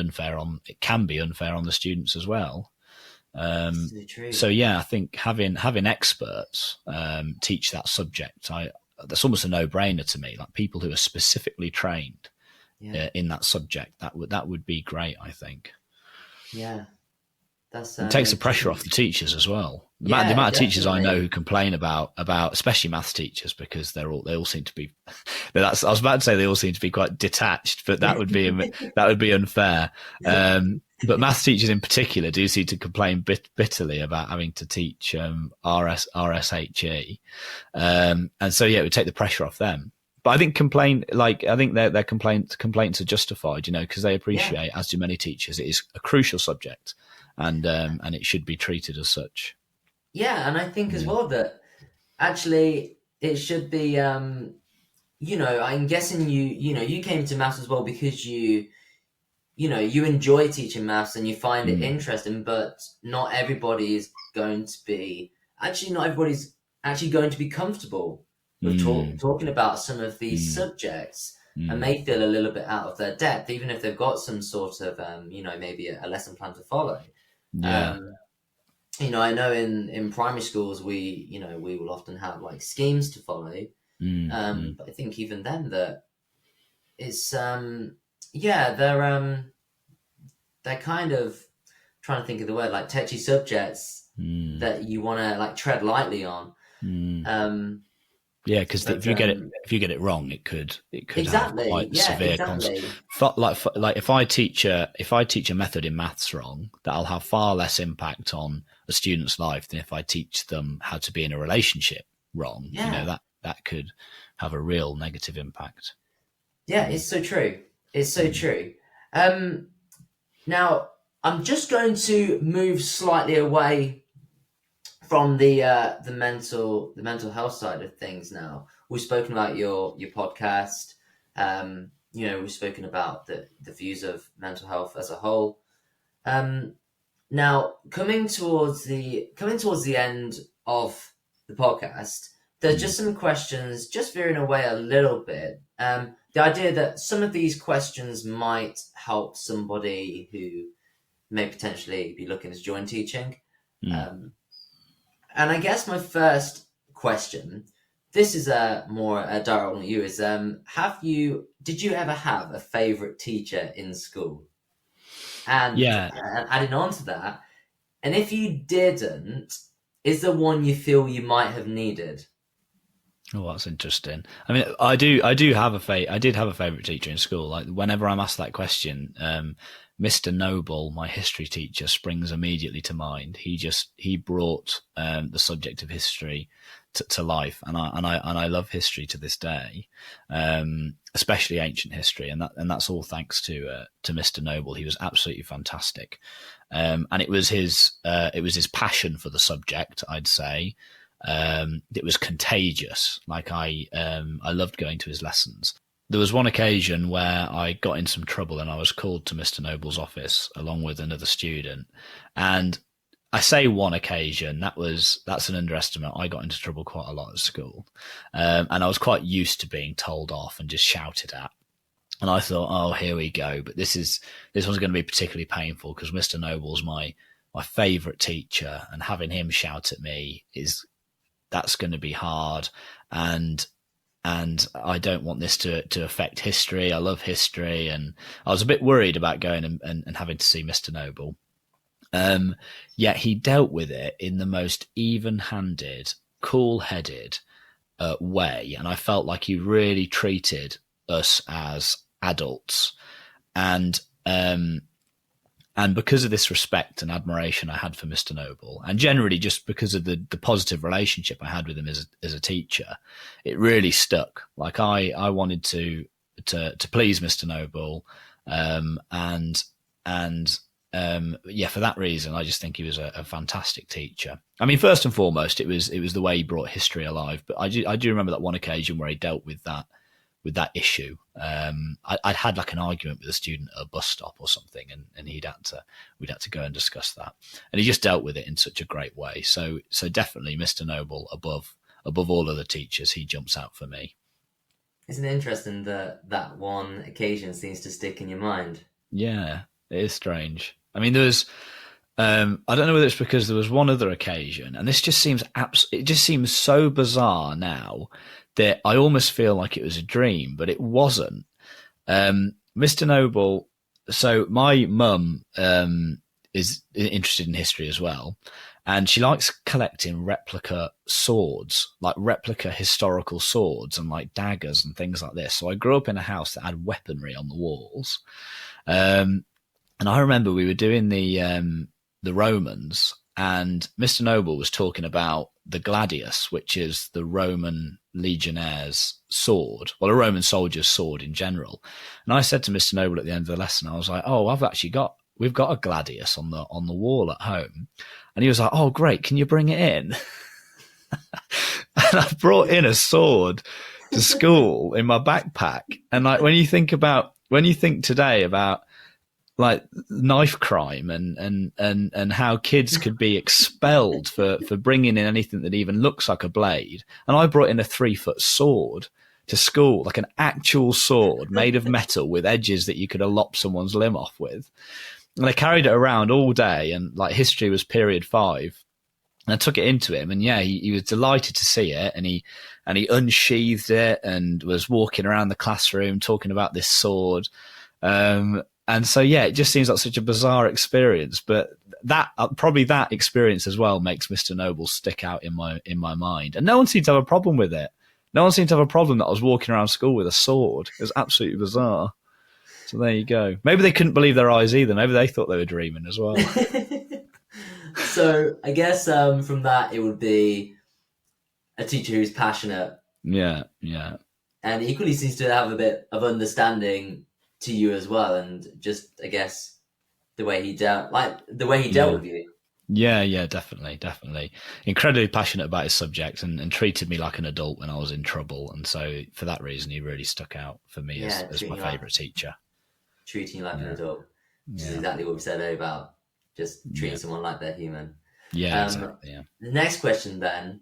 it can be unfair on the students as well. So yeah, I think having experts teach that subject, that's almost a no-brainer to me. Like people who are specifically trained in that subject, that would be great, I think. Yeah, it takes the pressure off the teachers as well. The amount of teachers I know who complain about especially maths teachers, because they all seem to be. I was about to say they all seem to be quite detached, but that would be unfair. But maths teachers in particular do seem to complain bitterly about having to teach RSHE, and so it would take the pressure off them. But I think their complaints are justified, because they appreciate, as do many teachers, it is a crucial subject, and it should be treated as such. Yeah, and I think as well that actually it should be. I'm guessing you came to maths as well because you enjoy teaching maths and you find it interesting, but not everybody is going to be. Actually, not everybody's actually going to be comfortable with Mm. talking about some of these Mm. subjects, and Mm. may feel a little bit out of their depth, even if they've got some sort of, maybe a lesson plan to follow. Yeah. I know in primary schools, we will often have like schemes to follow. Mm. Mm. But I think even then that it's, yeah, they're kind of trying to think of the word, like touchy subjects Mm. that you want to like tread lightly on. Mm. Yeah, because if you get it wrong, it could have Exactly. quite Yeah, severe exactly. consequences. Like if I teach a method in maths wrong, that'll have far less impact on a student's life than if I teach them how to be in a relationship wrong. Yeah. That could have a real negative impact. Yeah, it's so true. It's so true. Now I'm just going to move slightly away from the mental health side of things. Now we've spoken about your podcast. We've spoken about the views of mental health as a whole. Now coming towards the end of the podcast, there's just some questions, just veering away a little bit. The idea that some of these questions might help somebody who may potentially be looking to join teaching. And I guess my first question, this is more a direct one to you, is did you ever have a favorite teacher in school? And adding on to that, and if you didn't, is there one you feel you might have needed? Oh, that's interesting. I mean, I did have a favorite teacher in school. Like whenever I'm asked that question, Mr. Noble, my history teacher, springs immediately to mind. He brought the subject of history to life, and I love history to this day, especially ancient history, and that's all thanks to Mr. Noble. He was absolutely fantastic, and it was his passion for the subject, I'd say. It was contagious. Like I loved going to his lessons. There was one occasion where I got in some trouble and I was called to Mr. Noble's office along with another student. And I say one occasion, that's an underestimate. I got into trouble quite a lot at school. And I was quite used to being told off and just shouted at. And I thought, oh, here we go. But this one's going to be particularly painful because Mr. Noble's my favourite teacher, and having him shout at me that's going to be hard, and I don't want this to affect history. I love history, and I was a bit worried about going and having to see Mr. Noble. Yet he dealt with it in the most even-handed, cool-headed way, and I felt like he really treated us as adults, and because of this respect and admiration I had for Mr. Noble, and generally just because of the positive relationship I had with him as a teacher, it really stuck. Like I wanted to please Mr. Noble, for that reason, I just think he was a fantastic teacher. I mean, first and foremost, it was the way he brought history alive. But I do remember that one occasion where he dealt with that issue. I'd had like an argument with a student at a bus stop or something, and we'd had to go and discuss that, and he just dealt with it in such a great way. So definitely Mr. Noble above all other teachers, he jumps out for me. Isn't it interesting that one occasion seems to stick in your mind? Yeah, it is strange. I mean, there was I don't know whether it's because there was one other occasion, and this just seems it just seems so bizarre now that I almost feel like it was a dream, but it wasn't. Mr. Noble, so my mum is interested in history as well, and she likes collecting replica swords, like replica historical swords and like daggers and things like this. So I grew up in a house that had weaponry on the walls. And I remember we were doing the Romans, and Mr. Noble was talking about the gladius, which is the Roman legionnaire's sword, well, a Roman soldier's sword in general. And I said to Mr. Noble at the end of the lesson, I was like, oh, we've got a gladius on the wall at home. And he was like, oh, great, can you bring it in? And I brought in a sword to school in my backpack. And like when you think today about like knife crime and how kids could be expelled for bringing in anything that even looks like a blade. And I brought in a 3-foot sword to school, like an actual sword made of metal with edges that you could have lopped someone's limb off with. And I carried it around all day, and like history was period 5. And I took it into him, and yeah, he was delighted to see it, and he unsheathed it and was walking around the classroom talking about this sword. And so, yeah, it just seems like such a bizarre experience, but that probably that experience as well makes Mr. Noble stick out in my mind. And no one seemed to have a problem with it. No one seemed to have a problem that I was walking around school with a sword. It was absolutely bizarre. So there you go. Maybe they couldn't believe their eyes either. Maybe they thought they were dreaming as well. So I guess from that, it would be a teacher who's passionate. Yeah. And equally seems to have a bit of understanding to you as well. And just, I guess, the way he dealt with you. Yeah, definitely. Incredibly passionate about his subject and treated me like an adult when I was in trouble. And so for that reason, he really stuck out for me as my favourite teacher. Treating you like an adult. Which is exactly what we said earlier about just treating someone like they're human. Yeah, exactly. Yeah. The next question then,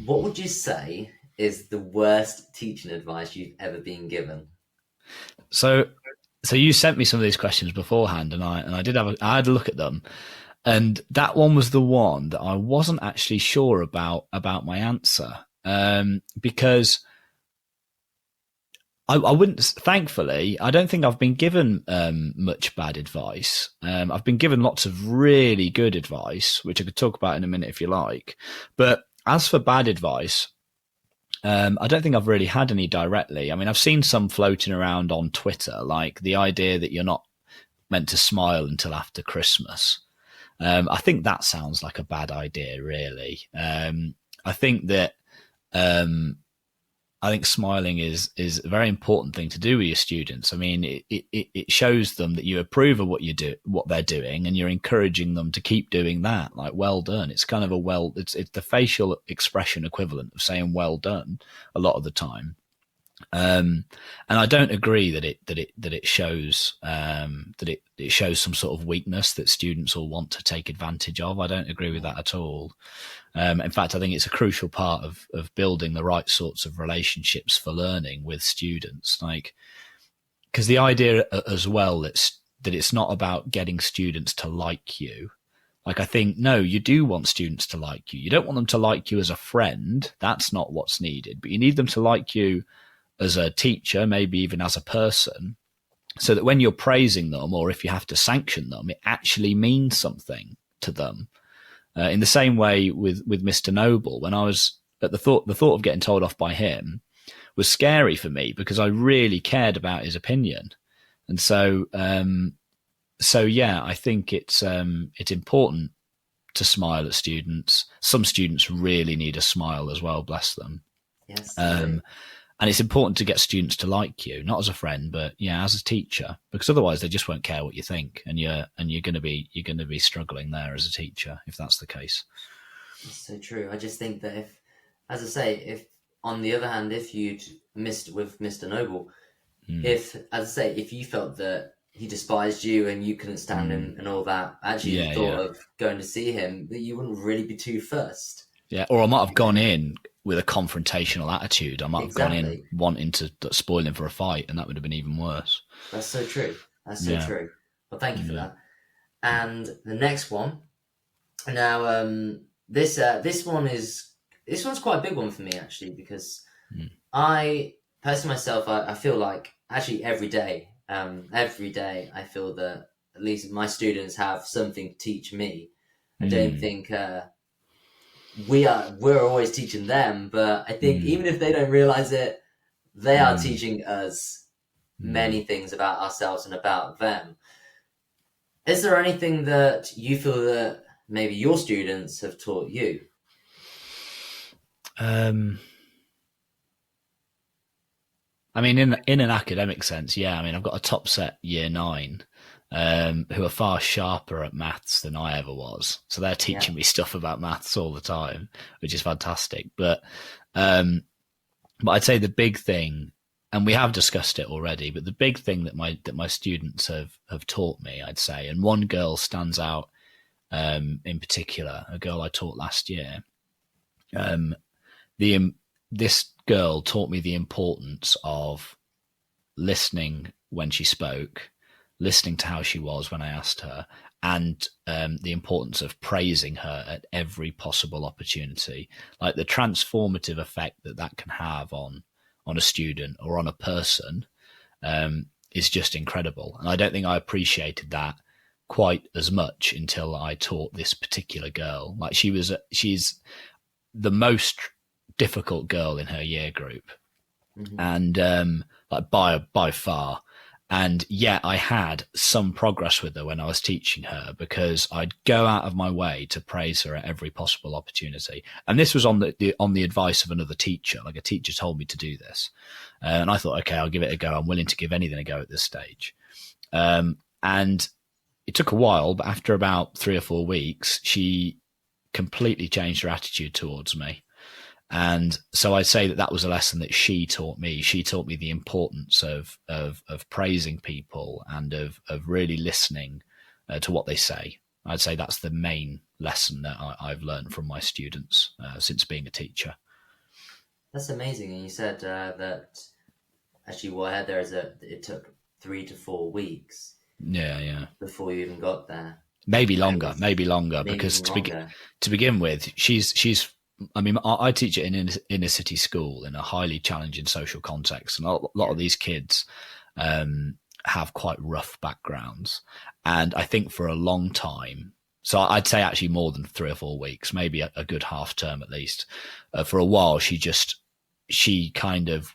what would you say is the worst teaching advice you've ever been given? So you sent me some of these questions beforehand, and I had a look at them. And that one was the one that I wasn't actually sure about my answer, because I wouldn't. Thankfully, I don't think I've been given much bad advice. I've been given lots of really good advice, which I could talk about in a minute if you like. But as for bad advice, I don't think I've really had any directly. I mean, I've seen some floating around on Twitter, like the idea that you're not meant to smile until after Christmas. I think that sounds like a bad idea, really. I think that I think smiling is a very important thing to do with your students. I mean, it shows them that you approve of what they're doing, and you're encouraging them to keep doing that. Like, well done. It's kind of it's the facial expression equivalent of saying well done a lot of the time. And I don't agree that it shows that it shows some sort of weakness that students will want to take advantage of. I don't agree with that at all. In fact, I think it's a crucial part of building the right sorts of relationships for learning with students. Like, because the idea as well that it's not about getting students to like you. Like, I think, no, you do want students to like you. You don't want them to like you as a friend. That's not what's needed. But you need them to like you as a teacher, maybe even as a person, so that when you're praising them, or if you have to sanction them, it actually means something to them. In the same way with Mr. Noble, when I was at the thought of getting told off by him was scary for me, because I really cared about his opinion. And so yeah, I think it's important to smile at students. Some students really need a smile as well, bless them. Yes. And it's important to get students to like you, not as a friend, but yeah, as a teacher, because otherwise they just won't care what you think, and you're going to be struggling there as a teacher if that's the case. That's so true. I just think that if on the other hand, if you'd missed with Mr. Noble, if you felt that he despised you and you couldn't stand him and all that, actually thought of going to see him, that you wouldn't really be too fussed. Yeah, or I might have gone in with a confrontational attitude. I might have gone in wanting to spoil him for a fight, and that would have been even worse. That's so true. That's so true. Well, thank you for that. And the next one. Now, this one's quite a big one for me, actually, because I personally myself, I feel like actually every day I feel that at least my students have something to teach me. I don't think we're always teaching them, but I think even if they don't realize it, they are teaching us many things about ourselves and about them. Is there anything that you feel that maybe your students have taught you? I mean, in an academic sense, yeah. I mean, I've got a top set year 9 who are far sharper at maths than I ever was. So they're teaching me stuff about maths all the time, which is fantastic. But I'd say the big thing and we have discussed it already, but the big thing that my students have taught me, I'd say, and one girl stands out in particular, a girl I taught last year. This girl taught me the importance of listening when she spoke, listening to how she was when I asked her, and the importance of praising her at every possible opportunity. Like the transformative effect that can have on a student or on a person is just incredible. And I don't think I appreciated that quite as much until I taught this particular girl. Like she's the most difficult girl in her year group, and like by far. And yet I had some progress with her when I was teaching her, because I'd go out of my way to praise her at every possible opportunity. And this was on the advice of another teacher. Like a teacher told me to do this. And I thought, okay, I'll give it a go. I'm willing to give anything a go at this stage. And it took a while, but after about 3 or 4 weeks, she completely changed her attitude towards me. And so I'd say that was a lesson that she taught me. She taught me the importance of praising people and of really listening to what they say. I'd say that's the main lesson that I've learned from my students since being a teacher. That's amazing. And you said that actually what I heard there is that it took 3 to 4 weeks. Yeah. Before you even got there. Maybe longer, because to begin with, she's. I mean, I teach at an inner city school in a highly challenging social context, and a lot of these kids have quite rough backgrounds. And I think for a long time, so I'd say actually more than 3 or 4 weeks, maybe a good half term at least, for a while, she kind of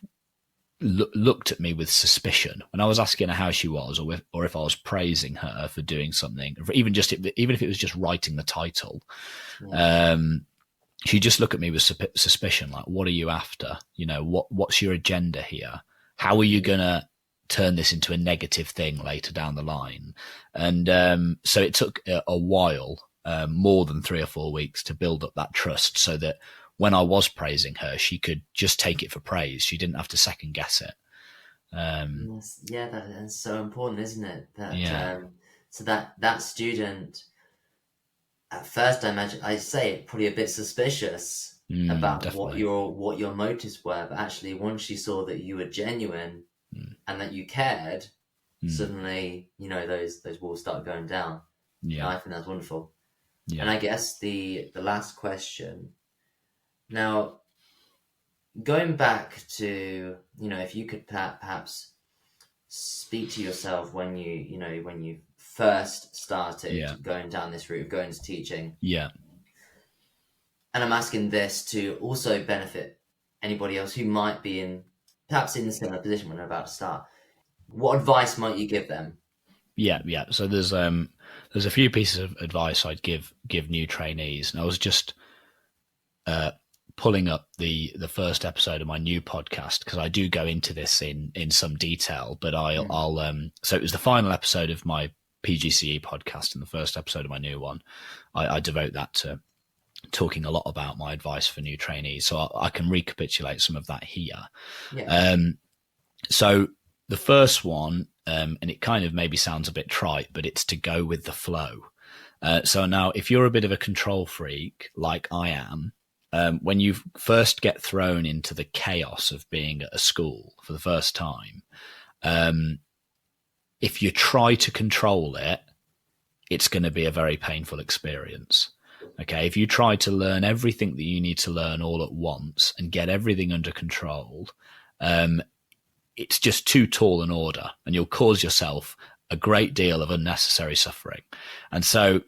looked at me with suspicion when I was asking her how she was, or if I was praising her for doing something, even if it was just writing the title. Yeah. She just looked at me with suspicion, like, what are you after? You know, what's your agenda here? How are you going to turn this into a negative thing later down the line? And so it took a while, more than 3 or 4 weeks, to build up that trust, so that when I was praising her, she could just take it for praise. She didn't have to second guess it. That's so important, isn't it? So that student, at first, I say probably a bit suspicious about definitely. what your motives were, but actually once she saw that you were genuine and that you cared, suddenly, those walls start going down. Yeah, and I think that's wonderful. Yeah. And I guess the last question now, going back to if you could perhaps speak to yourself when you first started going down this route of going to teaching. Yeah. And I'm asking this to also benefit anybody else who might be perhaps in a similar position when they're about to start. What advice might you give them? Yeah. So there's a few pieces of advice I'd give new trainees. And I was just pulling up the first episode of my new podcast, because I do go into this in some detail, but so it was the final episode of my PGCE podcast and the first episode of my new one. I devote that to talking a lot about my advice for new trainees, so I can recapitulate some of that here. Yeah. So the first one, and it kind of maybe sounds a bit trite, but it's to go with the flow. So now, if you're a bit of a control freak like I am, when you first get thrown into the chaos of being at a school for the first time, if you try to control it, it's going to be a very painful experience. Okay, if you try to learn everything that you need to learn all at once and get everything under control, it's just too tall an order, and you'll cause yourself a great deal of unnecessary suffering. And so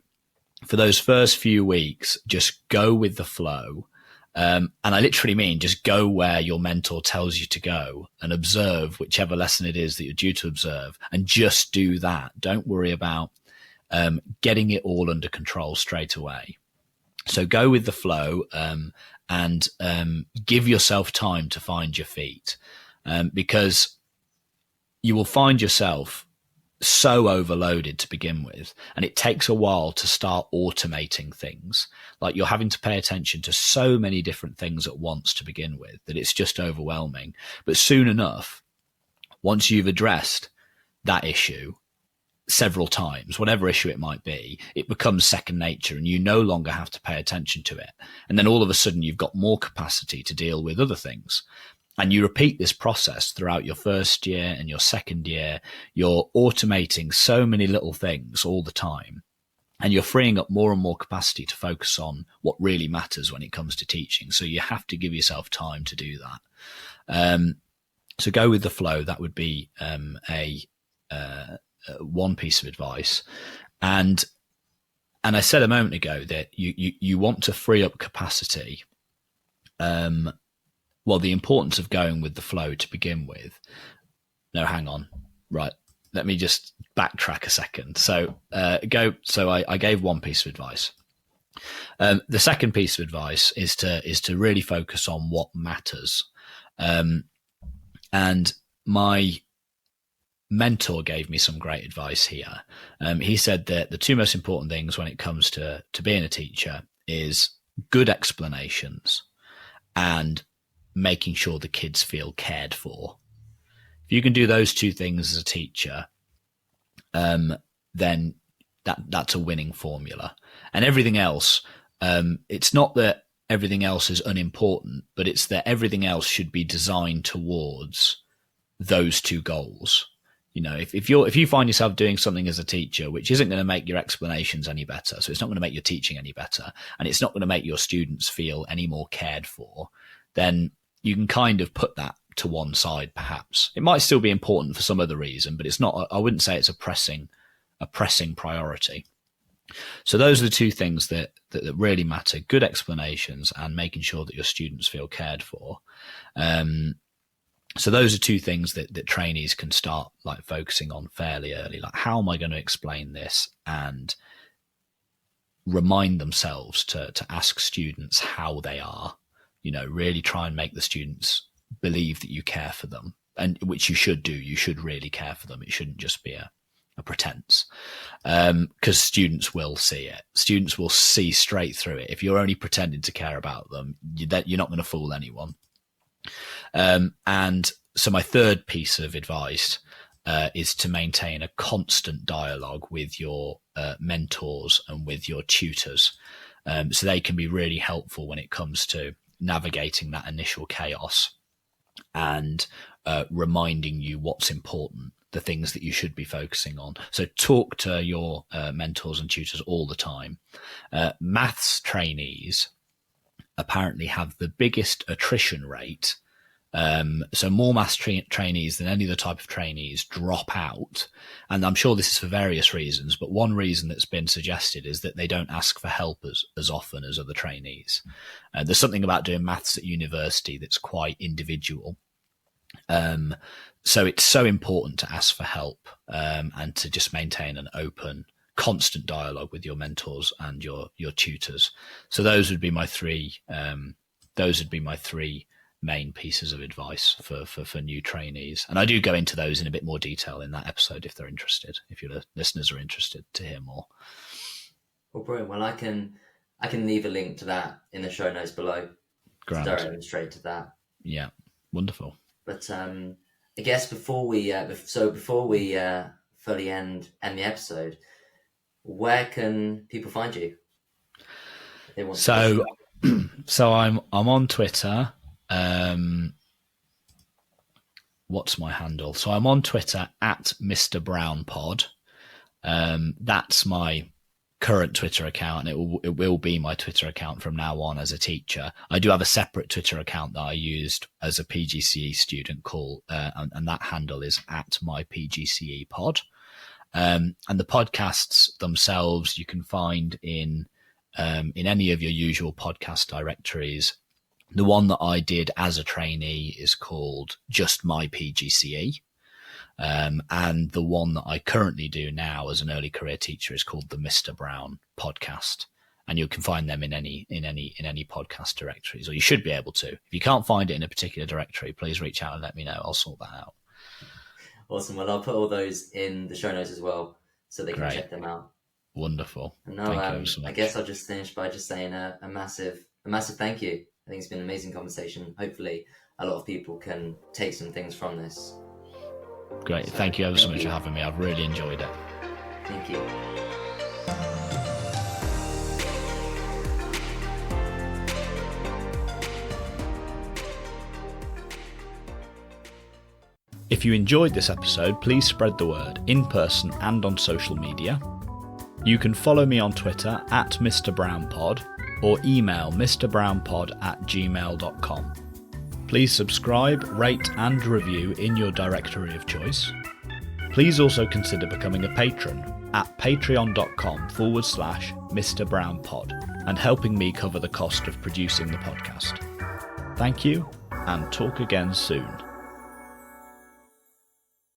for those first few weeks, just go with the flow. And I literally mean just go where your mentor tells you to go and observe whichever lesson it is that you're due to observe, and just do that. Don't worry about getting it all under control straight away. So go with the flow, and give yourself time to find your feet, because you will find yourself so overloaded to begin with, and it takes a while to start automating things. Like, you're having to pay attention to so many different things at once to begin with that it's just overwhelming. But soon enough, once you've addressed that issue several times, whatever issue it might be, it becomes second nature and you no longer have to pay attention to it. And then all of a sudden you've got more capacity to deal with other things. And you repeat this process throughout your first year and your second year. You're automating so many little things all the time. And you're freeing up more and more capacity to focus on what really matters when it comes to teaching. So you have to give yourself time to do that. So go with the flow. That would be one piece of advice. And I said a moment ago that you want to free up capacity. Well, the importance of going with the flow to begin with. No, hang on. Right. Let me just backtrack a second. So I gave one piece of advice. The second piece of advice is to really focus on what matters. And my mentor gave me some great advice here. He said that the two most important things when it comes to being a teacher is good explanations and making sure the kids feel cared for. If you can do those two things as a teacher, then that's a winning formula. And everything else, it's not that everything else is unimportant, but it's that everything else should be designed towards those two goals. You know, if you find yourself doing something as a teacher which isn't going to make your explanations any better, so it's not going to make your teaching any better, and it's not going to make your students feel any more cared for, then you can kind of put that to one side. Perhaps it might still be important for some other reason, but it's not. I wouldn't say it's a pressing priority. So those are the two things that really matter: good explanations and making sure that your students feel cared for. So those are two things that trainees can start like focusing on fairly early. Like, how am I going to explain this? And remind themselves to ask students how they are. You know, really try and make the students believe that you care for them, and which you should do. You should really care for them. It shouldn't just be a pretense, because students will see it. Students will see straight through it. If you're only pretending to care about them, you're not going to fool anyone. And so my third piece of advice is to maintain a constant dialogue with your mentors and with your tutors, so they can be really helpful when it comes to navigating that initial chaos and reminding you what's important, the things that you should be focusing on. So talk to your mentors and tutors all the time. Maths trainees apparently have the biggest attrition rate. So more maths trainees than any other type of trainees drop out. And I'm sure this is for various reasons, but one reason that's been suggested is that they don't ask for help as often as other trainees. There's something about doing maths at university that's quite individual. So it's so important to ask for help, and to just maintain an open, constant dialogue with your mentors and your tutors. So those would be my three main pieces of advice for new trainees. And I do go into those in a bit more detail in that episode if they're interested, if your listeners are interested to hear more. Well, brilliant. Well, I can leave a link to that in the show notes below. Grand. Direct straight to that. Yeah, wonderful. But I guess before we fully end the episode, where can people find you? So I'm on Twitter. What's my handle? So I'm on Twitter at Mr. Brown Pod. That's my current Twitter account, and it will be my Twitter account from now on as a teacher. I do have a separate Twitter account that I used as a PGCE student call, and that handle is at my PGCE pod. And the podcasts themselves you can find in any of your usual podcast directories. The one that I did as a trainee is called Just My PGCE. And the one that I currently do now as an early career teacher is called the Mr. Brown Podcast. And you can find them in any podcast directories, or you should be able to. If you can't find it in a particular directory, please reach out and let me know. I'll sort that out. Awesome. Well, I'll put all those in the show notes as well, so they can Great. check them out. Wonderful. And now, thank you so much. I guess I'll just finish by just saying a massive thank you. I think it's been an amazing conversation. Hopefully, a lot of people can take some things from this. Great. Thank you ever so much for having me. I've really enjoyed it. Thank you. If you enjoyed this episode, please spread the word in person and on social media. You can follow me on Twitter at Mr. Brown Pod or email mrbrownpod@gmail.com. Please subscribe, rate and review in your directory of choice. Please also consider becoming a patron at patreon.com/Mr. Brown Pod and helping me cover the cost of producing the podcast. Thank you and talk again soon.